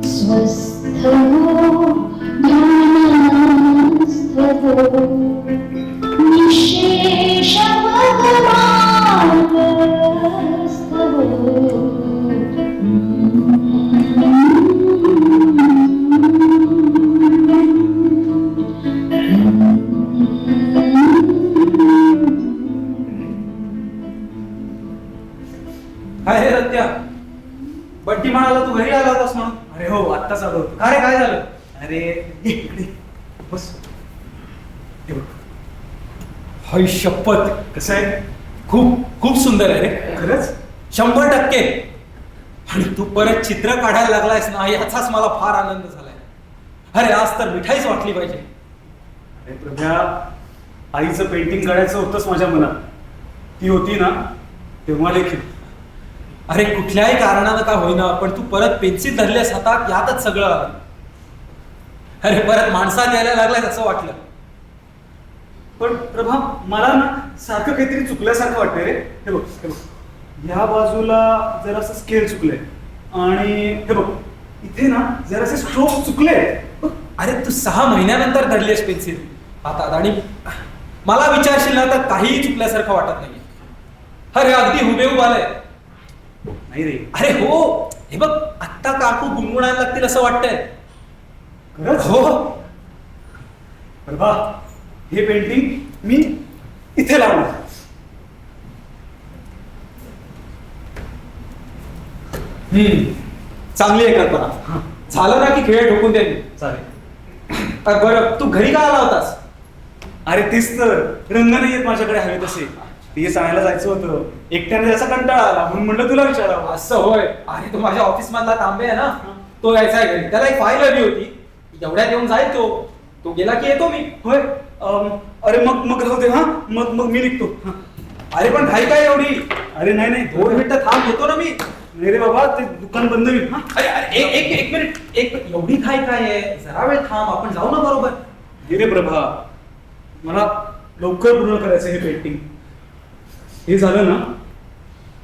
स्वस्थ हो, ज्ञानस्थ हो, निशेष भगवानस्थ हो. काय हे रत्या, बड्डी म्हणाला तू घरी आला होतास म्हणून? अरे हो, आत्ताच आलो होतो. अरे काय झालं? अरे इकडे बस. हे बघ. हाय शपथ, कसं आहे, खूप खूप सुंदर आहे रे. खरंच? 100%. आणि तू परत चित्र काढायला लागलायस ना, याचाच मला फार आनंद झालाय. अरे आज तर मिठाईच वाटली पाहिजे. अरे प्रभ्या, आईचं पेंटिंग काढायचं होतंच माझ्या मनात. ती होती ना तेव्हा देखील. अरे कुठल्याही कारणानं का होईना, पण तू परत पेन्सिल धरल्यास हातात, यातच सगळं आलं. अरे परत माणसात यायला लागलाय असं वाटलं. पण प्रभा, मला ना सारखं काहीतरी चुकल्यासारखं वाटतंय रे. हे बघ, ह्या बाजूला जरासं स्केल चुकलंय आणि हे बघ इथे ना जरासे स्ट्रोक चुकले. अरे तू 6 महिन्यानंतर धरलीस पेन्सिल हातात आणि मला विचारशील ना तर काहीही चुकल्यासारखं वाटत नाही. अरे अगदी हुबेहूब आलंय. नाही रे. अरे हो, हे बघ आत्ता काकू गुणगुणायला लागतील असं वाटतंय. खरंच? हो. प्रभा, हे पेंटिंग मी इथे लावणार. चांगली आहे कल्पना. झालं ना की खेळ ठोकून दे. चालेल. बरं तू घरी का आला होतास? अरे तेच तर, रंग नाही येत माझ्याकडे हवे तसे. ते सांगायला जायचं होतं, एकट्याने जायचा कंटाळा आला म्हणून म्हणलं तुला विचारावं. असं होय. अरे तो माझ्या ऑफिस मधला तांबे आहे ना, तो यायचा आहे घरी. त्याला एक फाईल हवी होती, एवढ्यात येऊन जाईल तो गेला की येतो मी. होय. अरे मग राहू दे. हा मग मी निघतो. अरे पण घाई काय एवढी? अरे नाही 2 मिनिटं थांब, येतो ना मी. नाही रे बाबा, ते दुकान बंद होईल. अरे अरे एक मिनिट, एवढी घाई काय आहे? जरा वेळ थांब, आपण जाऊ ना बरोबर. रे प्रभा, मला लवकर पूर्ण करायचं हे पेंटिंग. हे झालं ना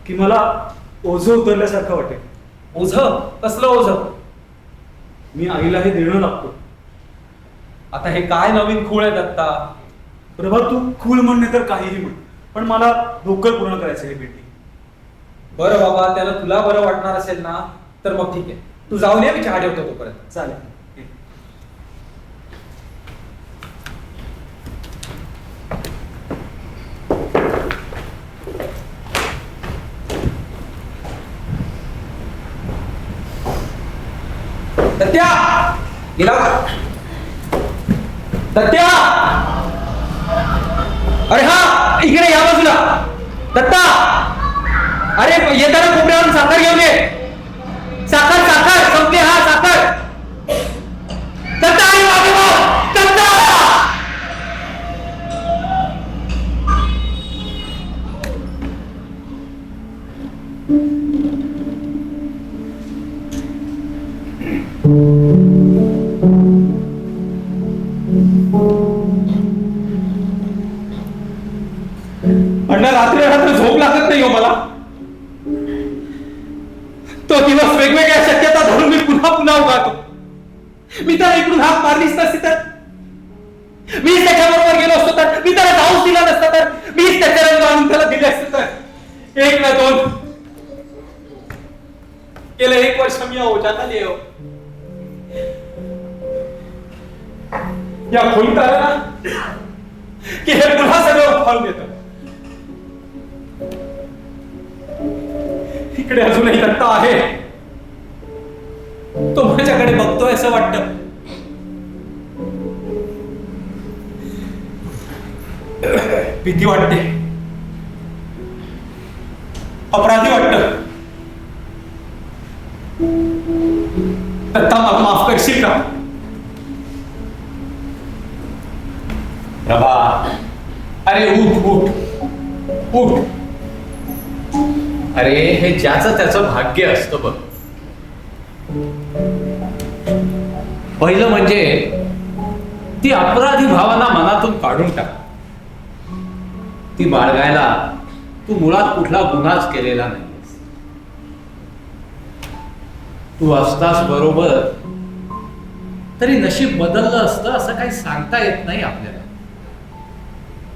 की मला ओझं उतरल्यासारखं वाटेल. ओझं? कसलं ओझं? मी आईला हे देणं लागतो. आता हे काय नवीन खूळ आहेत आता? प्रभा, तू खूळ म्हणणे तर काहीही म्हण, पण मला लवकर पूर्ण करायचं हे पेंटिंग. बरं बाबा, त्याला तुला बरं वाटणार असेल ना तर मग ठीक आहे, तू जाऊन ये, मी चहा ठेवतो तोपर्यंत. चालेल. दत्त्या गेला. दत्त्या, अरे हा इकडे या बाजूला. दत्ता, अरे येताना कोपऱ्यावरून साखर घेऊन ये. साखर संपली. हा साखर. दत्ता, अरे मागे वळ. दत्ता. रात्री झोप लागत नाही हो मला. तो दिवस वेगवेगळ्या शक्यता धरून मी पुन्हा उगातो. मी तर इकडून हाक मारलीच नसती तर, मीच त्याच्याबरोबर गेलो असतो तर, मी त्याला जाऊच दिला नसता तर, मीच त्याच्या रंग आणून त्याला दिले असते तर. 1 ना 2 गेले 1 वर्ष मी ओझ्याखाली आहे. या खोलीत आलं ना की हे पुन्हा सगळं उफाळून येतं. इकडे अजूनही दत्ता आहे. तो माझ्याकडे बघतोय असं वाटतं. भीती वाटते, अपराधी वाटत. दत्ता, मला माफ करशील का? प्रभा, अरे उठ. अरे हे ज्याचं त्याचं भाग्य असतं बघ. पहिलं म्हणजे ती अपराधी भावना मनातून काढून टाक. ती बाळगायला तू मुळात कुठला गुन्हाच केलेला नाही. तू असतास बरोबर तरी नशीब बदललं असतं असं काही सांगता येत नाही आपल्याला.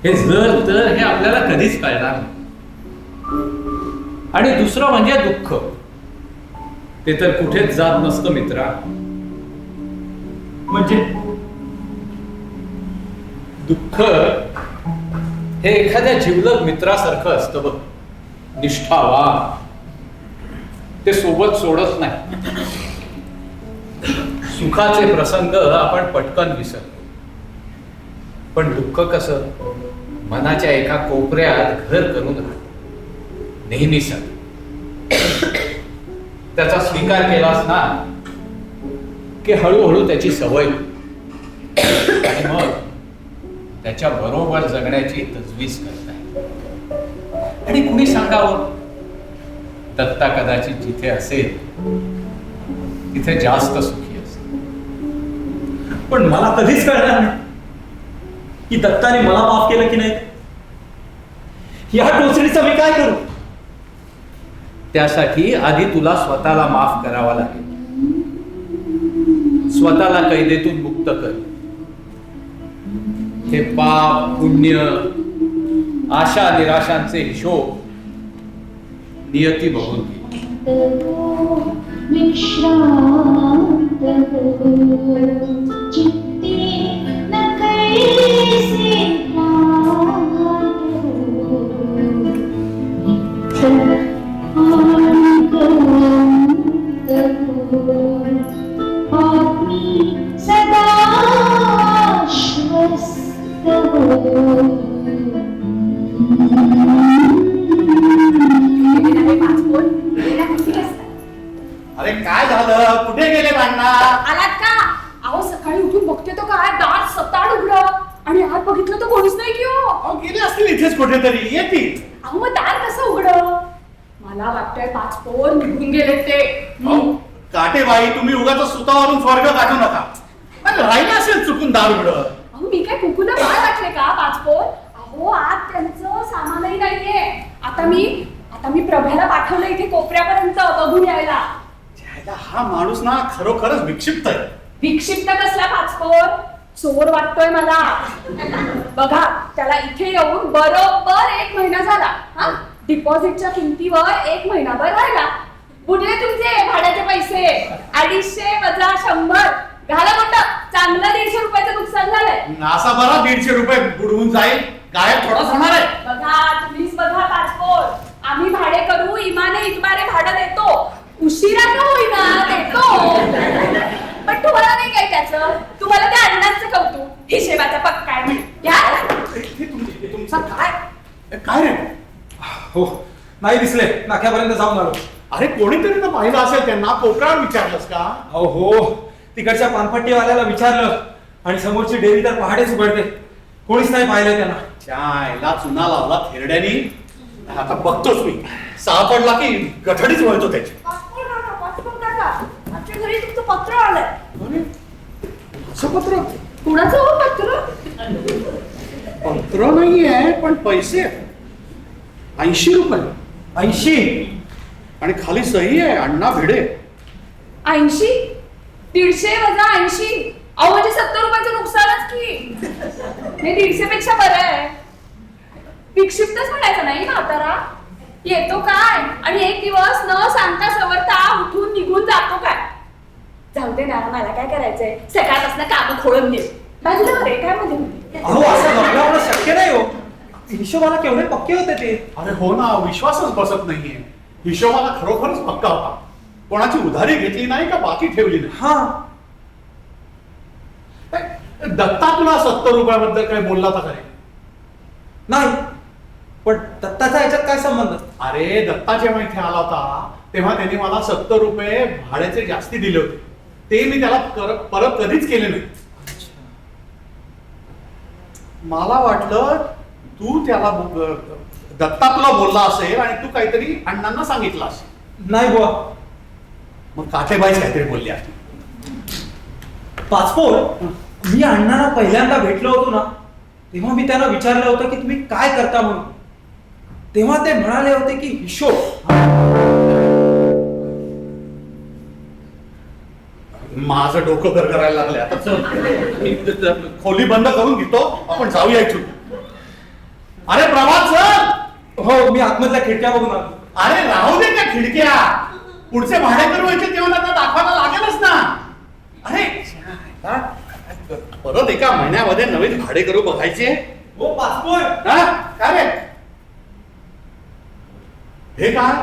हे जर तर हे आपल्याला कधीच कळणार नाही. आणि दुसरं म्हणजे दुःख. ते तर कुठेच जात नसतं मित्रा. म्हणजे दुःख हे एखाद्या जिवलग मित्रासारखं असतं बघ. निष्ठावान. ते सोबत सोडत नाही. सुखाचे प्रसंग आपण पटकन विसरतो, पण दुःख कसं मनाच्या एका कोपऱ्यात घर करून राहतो नेहमीसाठी. त्याचा स्वीकार केलास ना की हळूहळू त्याची सवय होईल आणि मग त्याच्या बरोबर जगण्याची तजवीज करताय. आणि कुणी सांगावं, दत्ता कदाचित जिथे असेल तिथे जास्त सुखी असेल. पण मला कधीच कळणार नाही की दत्ताने मला माफ केलं की नाही. या टोचणीचं मी काय करू? त्यासाठी आधी तुला स्वतःला माफ करावा लागेल. स्वतःला कैदेतून मुक्त कर. हे पाप पुण्य आशा निराशांचे हिशोब नियती बघून घे. विश्रांत हो चित्ते न कैसे भ्रांत हो विठ्ठल आनंद हो आत्मी सदा श्वस्त हो. अरे काय झालं? कुठे गेले भांडणा? आलात का? अहो सकाळी उठून बघते तो काय दार सताड उघडं आणि आत बघितलं तर कोणीच नाही की हो. अहो गेले असतील इथेच कुठेतरी. येतील. अहो मग दार कसं उघडं? मला वाटतंय 5 पोर निघून गेले ते. अहो, काटेबाई तुम्ही उगाच सुतावरून स्वर्ग गाठू नका. पण राहिलं असेल चुकून दार उघडं. अहो मी काय कुकूला बाळ वाटले का 5 पोर? अहो आत त्यांचं सामानही नाहीये. आता मी प्रभ्याला पाठवलं इथे कोपऱ्यापर्यंत बघून यायला. जायला हा माणूस ना खरोखरच विक्षिप्त आहे. विक्षिप्त कसला 5 पोर? चोर वाटतोय मला. बघा त्याला इथे येऊन बरोबर 1 महिना झाला. हा डिपॉझिटच्या किमतीवर 1 महिनाभर राहिला. बुडले तुमचे भाड्याचे पैसे. 250 वजा 100 घाला मोठं. चांगलं 150 रुपयाचं नुकसान झालंय. नासा बरा 150 रुपये बुडवून जाईल. गायब थोडाच होणार आहे. बघा तुम्हीच बघा 5 पोर. आम्ही भाडे करू इमाने इतबारे भाडं देतो. उशिरा का होईना देतो. पण तुम्हाला नाही काय त्याचं. तुम्हाला त्या अण्णांचं कौतुक. हिशेबाचा पक्का आहे म्हणे. घ्या. तुमचा काय काय रे? हो नाही दिसले. नाक्यापर्यंत जाऊन आलो. अरे कोणीतरी तर पाहिलं असेल त्यांना. कोपऱ्यावर विचारलंस का? अहो हो तिकडच्या पानपट्टीवाल्याला विचारलं आणि समोरची डेअरी तर पहाटेच उघडते. कोणीच नाही पाहिलं त्यांना. चायला चुना लावला थेरड्यानी. आता बघतोच मी. सापडला की गठडीच वळतो त्याची. आमच्या घरी तुमचं पत्र आलंय. अरे, असं पत्र? कुणाचं हो पत्र? पत्र नाहीये पण पैसे 80 रुपये. 80? आणि खाली सही आहे अण्णा भिडे. 80? 150 वजा 80. अहो म्हणजे 70 रुपयाचं नुकसानच की. हे 150 पेक्षा बरं आहे. विक्षिप्तच म्हणायचं नाही म्हातारा. येतो काय आणि एक दिवस न सांगता सवरता उठून निघून जातो काय. जाऊ दे ना मला काय करायचंय. सकाळपासून काम खोळून घे. बाजूला रे काय मध्ये. अहो असं बघण्यावर शक्य नाही हो. हिशोबाला केवढे पक्के होते ते. अरे हो ना विश्वासच बसत नाहीये. हिशोबाला खरोखरच पक्का होता. कोणाची उधारी घेतली नाही का बाकी ठेवली नाही. हा दत्ता तुला 70 रुपयाबद्दल काय बोलला होता काय? नाही. पण दत्ताचा याच्यात काय संबंध? अरे दत्ता जेव्हा इथे आला होता तेव्हा त्यांनी मला 70 रुपये भाड्याचे जास्ती दिले होते. ते मी त्याला परत कधीच केले नाही. मला वाटलं तू त्याला दत्ता तुला बोलला असेल आणि तू काहीतरी अण्णांना सांगितलं असेल. नाही बुवा. मग काठेबाईच काहीतरी बोलली आहे. पाचपोर मी अण्णांना पहिल्यांदा भेटलो होतो ना तेव्हा मी त्यांना विचारलं होतं की तुम्ही काय करता म्हणून. तेव्हा ते म्हणाले होते की हिशोब. माझं डोकं गरगरायला लागलंय आता. चल मी खोली बंद करून घेतो. आपण जाऊया इथून. अरे प्रभात सर. हो मी आतमधल्या खिडक्या बघून आलो. अरे राहू दे त्या खिडक्या. पुढचे भाडे करू व्हायचे तेव्हा त्यांना दाखवायला लागेलच ना. अरे परत एका महिन्यामध्ये नवीन भाडे करू बघायचे. हो पाचपोर. हा काय रे हे काय?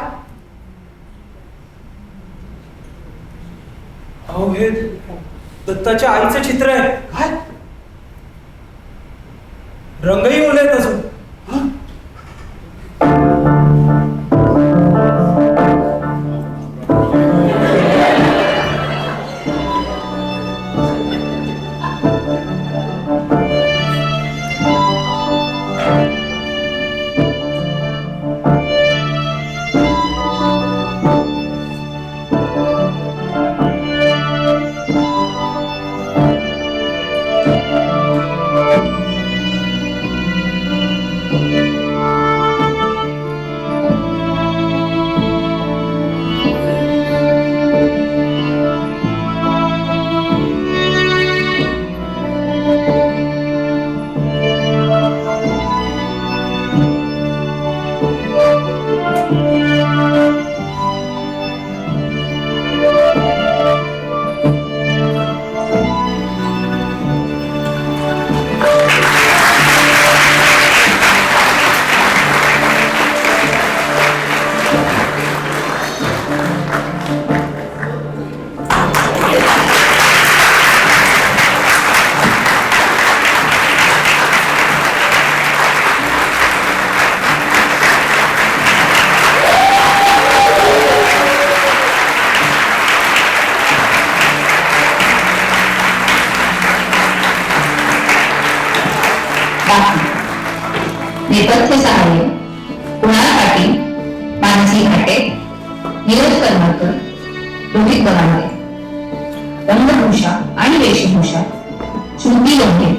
अहो हे दत्ताच्या आईचं चित्र आहे. काय रंगही ओले अजून. अर्थसहाय्य कुणाल पाटील, मानसी घाटे, नीरज करमरकर, रोहित गवांडे. रंगभूषा आणि वेशभूषा श्रुती लोंढे.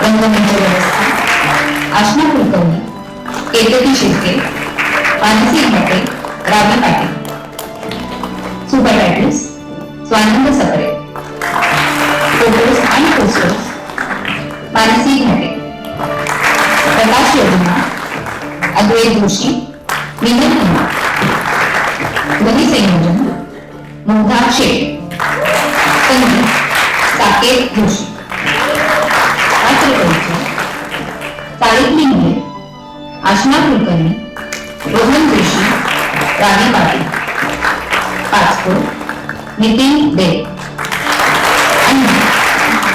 रंगमंच व्यवस्था Aashna Kulkarni, Ketaki Shirke, Mansi Ghate, Raavi Patil. Super titles Swanand Sapre. Photos आणि पोस्टर्स मानसी घाटे. प्रकाश योजना अद्वैत जोशी, मिलन कुमार. ध्वनी संयोजन मुग्धा शेख. संगीत साकेत जोशी. पात्रपरिचय सावित्री मुले, आशना कुलकर्णी, रोहन जोशी, रावी पाटील. पाचपूर नितीन देव आणि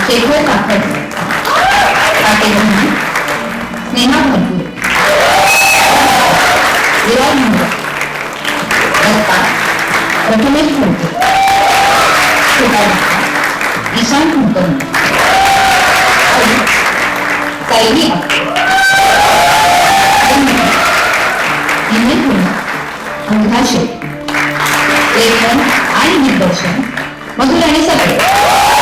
शेखर काकड. पाटेबंधू स्नेहा भरपूर. विराज मुंडे, दत्ता प्रथमेश भोटे, ईशान कुलकर्णी, सायली आपटे. मुग्धा शेख. लेखन आणि दिग्दर्शन मधुराणी सगळे.